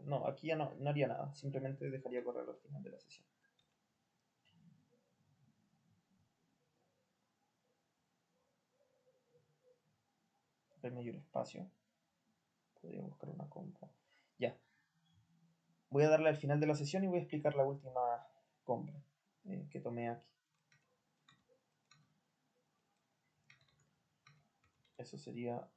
No, aquí ya no haría nada. Simplemente dejaría correr al final de la sesión. Hay mayor espacio. Podría buscar una compra. Ya. Voy a darle al final de la sesión y voy a explicar la última compra que tomé aquí. Eso sería...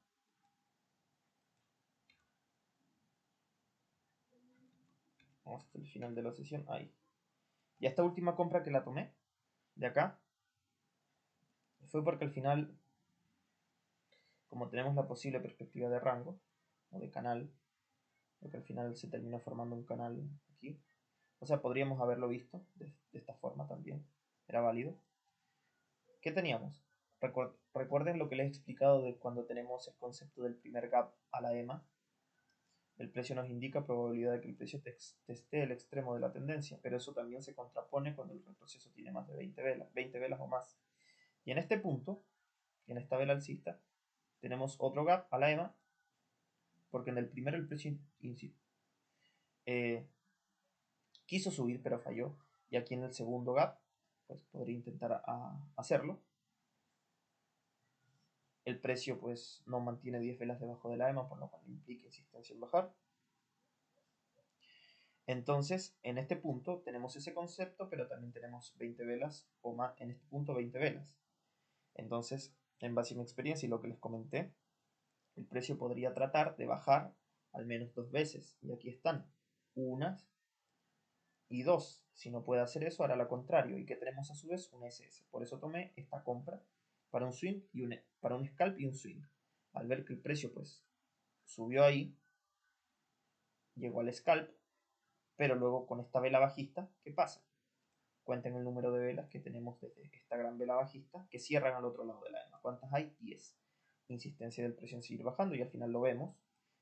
Vamos hasta el final de la sesión. Ahí. Y esta última compra que la tomé, de acá, fue porque al final, como tenemos la posible perspectiva de rango, o de canal, porque al final se terminó formando un canal aquí. O sea, podríamos haberlo visto de esta forma también. Era válido. ¿Qué teníamos? Recuerden lo que les he explicado de cuando tenemos el concepto del primer gap a la EMA. El precio nos indica probabilidad de que el precio teste el extremo de la tendencia, pero eso también se contrapone cuando el retroceso tiene más de 20 velas o más. Y en este punto, en esta vela alcista, tenemos otro gap a la EMA, porque en el primero el precio quiso subir pero falló, y aquí en el segundo gap, pues podría intentar hacerlo. El precio pues no mantiene 10 velas debajo de la EMA, por lo cual implica insistencia en bajar. Entonces, en este punto tenemos ese concepto, pero también tenemos 20 velas o más, en este punto 20 velas. Entonces, en base a mi experiencia y lo que les comenté, el precio podría tratar de bajar al menos 2 veces. Y aquí están, unas y 2. Si no puede hacer eso, hará lo contrario. Y que tenemos a su vez un SS. Por eso tomé esta compra para un swing y para un scalp y un swing. Al ver que el precio pues subió ahí, llegó al scalp, pero luego con esta vela bajista, ¿qué pasa? Cuenten el número de velas que tenemos desde esta gran vela bajista que cierran al otro lado de la EMA. ¿Cuántas hay? 10. Insistencia del precio en seguir bajando y al final lo vemos.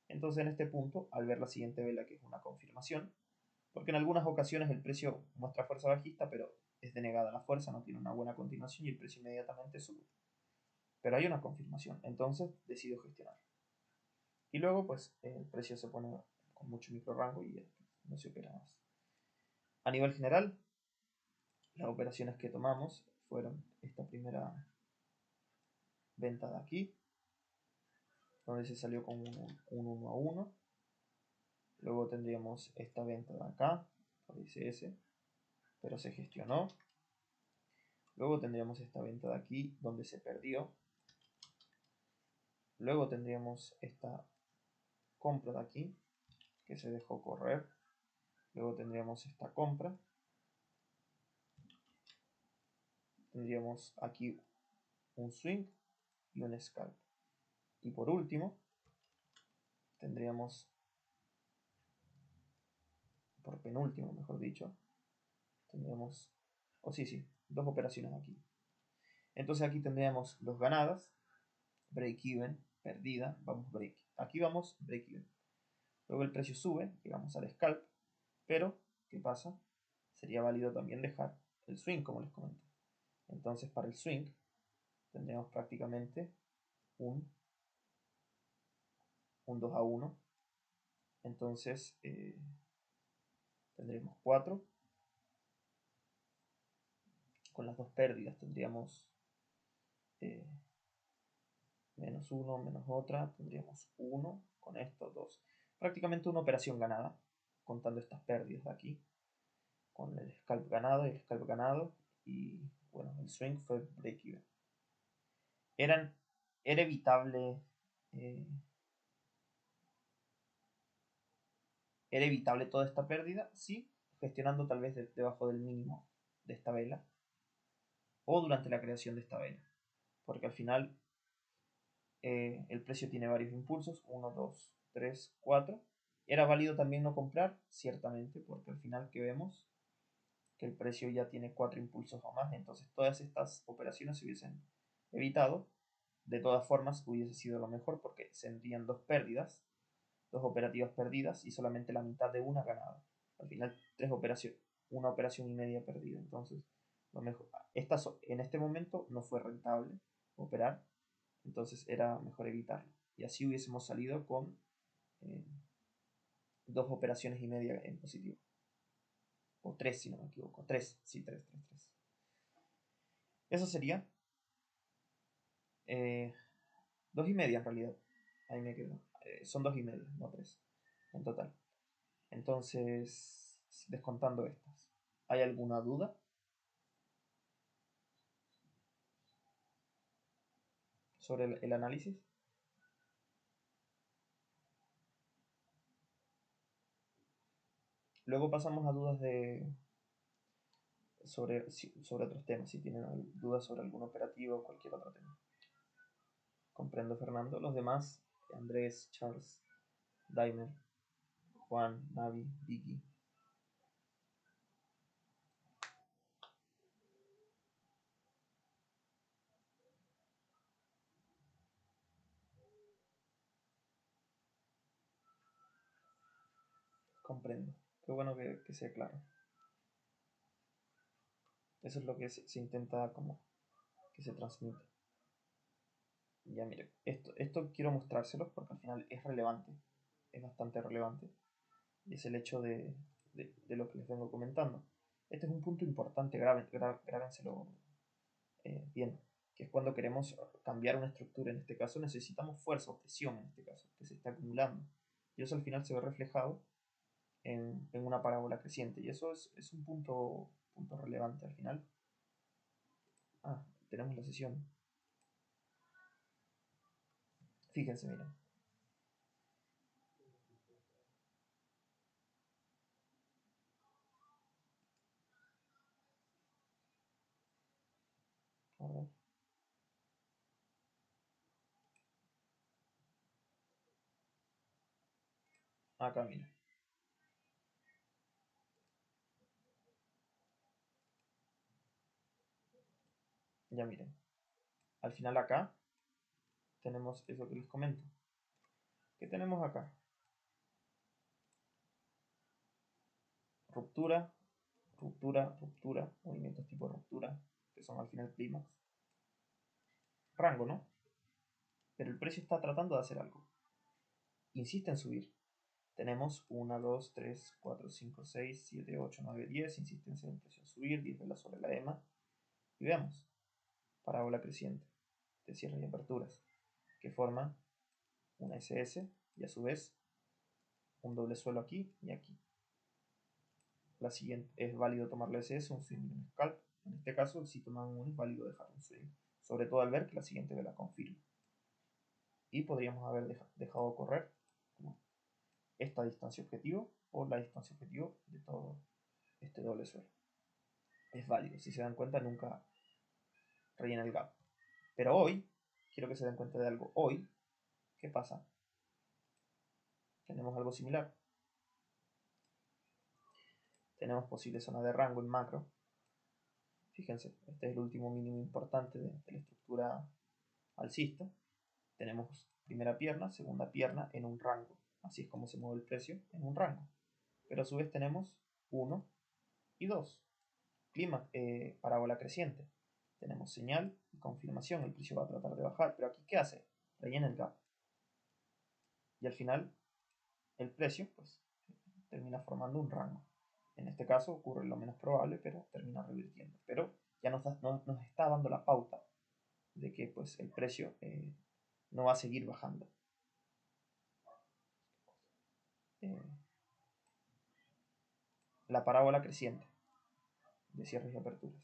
Entonces en este punto, al ver la siguiente vela que es una confirmación, porque en algunas ocasiones el precio muestra fuerza bajista, pero es denegada la fuerza, no tiene una buena continuación y el precio inmediatamente sube. Pero hay una confirmación, entonces decido gestionar. Y luego pues el precio se pone con mucho micro rango y no se opera más. A nivel general, las operaciones que tomamos fueron esta primera venta de aquí, donde se salió con un 1 a 1. Luego tendríamos esta venta de acá, por ICS, pero se gestionó. Luego tendríamos esta venta de aquí, donde se perdió. Luego tendríamos esta compra de aquí, que se dejó correr. Luego tendríamos esta compra. Tendríamos aquí un swing y un scalp. Y por último, tendríamos, por penúltimo mejor dicho, tendríamos, dos operaciones aquí. Entonces aquí tendríamos dos ganadas, break even, perdida, vamos break. Aquí vamos break even. Luego el precio sube, llegamos al scalp, pero ¿qué pasa? Sería válido también dejar el swing, como les comenté. Entonces para el swing tendríamos prácticamente un 2 a 1. Entonces tendremos 4. Con las dos pérdidas tendríamos menos 1, menos otra, tendríamos 1, con esto 2. Prácticamente una operación ganada, contando estas pérdidas de aquí, con el scalp ganado y el scalp ganado, y bueno, el swing fue break even. Era evitable ¿Era evitable toda esta pérdida? Sí, gestionando tal vez debajo del mínimo de esta vela o durante la creación de esta vela, porque al final el precio tiene varios impulsos, 1, 2, 3, 4. Era válido también no comprar, ciertamente, porque al final que vemos que el precio ya tiene 4 impulsos o más, entonces todas estas operaciones se hubiesen evitado. De todas formas, hubiese sido lo mejor porque tendrían dos pérdidas, dos operativas perdidas y solamente la mitad de una ganada. Al final, una operación y media perdida. Entonces, lo mejor, en este momento no fue rentable operar, entonces era mejor evitarlo. Y así hubiésemos salido con dos operaciones y media en positivo. O tres, si no me equivoco. Tres, sí, tres. Eso sería 2,5 en realidad. Ahí me quedo. Son 2,5, no 3 en total. Entonces, descontando estas, ¿hay alguna duda? Sobre el análisis. Luego pasamos a dudas sobre otros temas, si tienen dudas sobre algún operativo o cualquier otro tema. Comprendo, Fernando. Los demás, Andrés, Charles, Daimer, Juan, Navi, Vicky. Comprendo. Qué bueno que sea claro. Eso es lo que se intenta como que se transmita. Ya miren, esto quiero mostrárselos porque al final es relevante, es bastante relevante. Y es el hecho de lo que les vengo comentando. Este es un punto importante, grábenselo bien, que es cuando queremos cambiar una estructura. En este caso necesitamos fuerza o presión, en este caso, que se está acumulando. Y eso al final se ve reflejado en una parábola creciente. Y eso es un punto relevante al final. Tenemos la sesión. Fíjense, miren. A ver. Acá, miren. Ya miren. Al final acá tenemos eso que les comento. ¿Qué tenemos acá? Ruptura, ruptura, movimientos tipo ruptura, que son al final clímax. Rango, ¿no? Pero el precio está tratando de hacer algo. Insiste en subir. Tenemos 1, 2, 3, 4, 5, 6, 7, 8, 9, 10. Insistencia en el precio en subir, 10 velas sobre la EMA. Y veamos. Parábola creciente de cierres y aperturas, que forma una SS y a su vez un doble suelo aquí y aquí. La siguiente es válido tomar la SS, un swing y un scalp. En este caso, si toman uno es válido dejar un swing, sobre todo al ver que la siguiente vela confirma. Y podríamos haber dejado correr esta distancia objetivo por la distancia objetivo de todo este doble suelo. Es válido, si se dan cuenta nunca rellena el gap. Pero hoy, quiero que se den cuenta de algo. Hoy, ¿qué pasa? Tenemos algo similar. Tenemos posible zona de rango en macro. Fíjense, este es el último mínimo importante de la estructura alcista. Tenemos primera pierna, segunda pierna en un rango. Así es como se mueve el precio en un rango. Pero a su vez tenemos 1 y 2. Parábola creciente. Tenemos señal y confirmación. El precio va a tratar de bajar. Pero aquí, ¿qué hace? Rellena el gap. Y al final, el precio pues termina formando un rango. En este caso ocurre lo menos probable, pero termina revirtiendo. Pero ya nos está dando la pauta de que pues, el precio no va a seguir bajando. La parábola creciente de cierres y aperturas.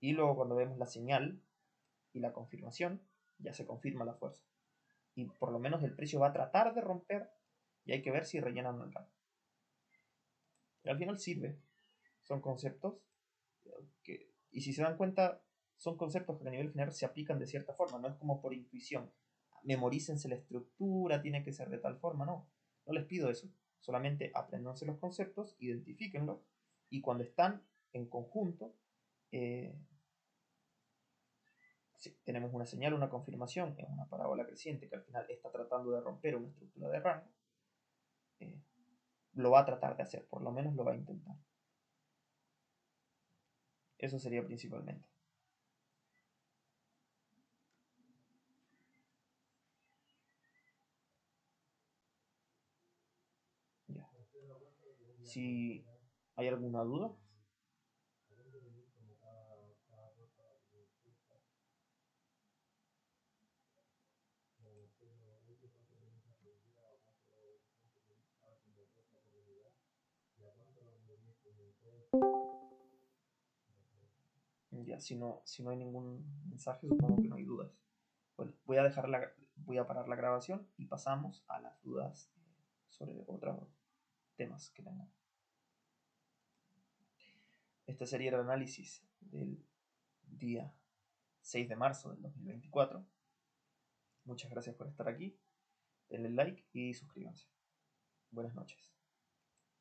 Y luego cuando vemos la señal y la confirmación, ya se confirma la fuerza. Y por lo menos el precio va a tratar de romper y hay que ver si rellenan el gap. Y al final sirve. Son conceptos que, y si se dan cuenta, son conceptos que a nivel general se aplican de cierta forma. No es como por intuición. Memorícense la estructura, tiene que ser de tal forma. No, no les pido eso. Solamente apréndanse los conceptos, identifíquenlos y cuando están en conjunto, tenemos una señal, una confirmación en una parábola creciente que al final está tratando de romper una estructura de rango, lo va a tratar de hacer, por lo menos lo va a intentar. Eso sería principalmente. Ya. Si hay alguna duda. Ya, si no hay ningún mensaje, supongo que no hay dudas. Bueno, voy a parar la grabación y pasamos a las dudas sobre otros temas que tengan. Este sería el análisis del día 6 de marzo del 2024. Muchas gracias por estar aquí. Denle like y suscríbanse. Buenas noches.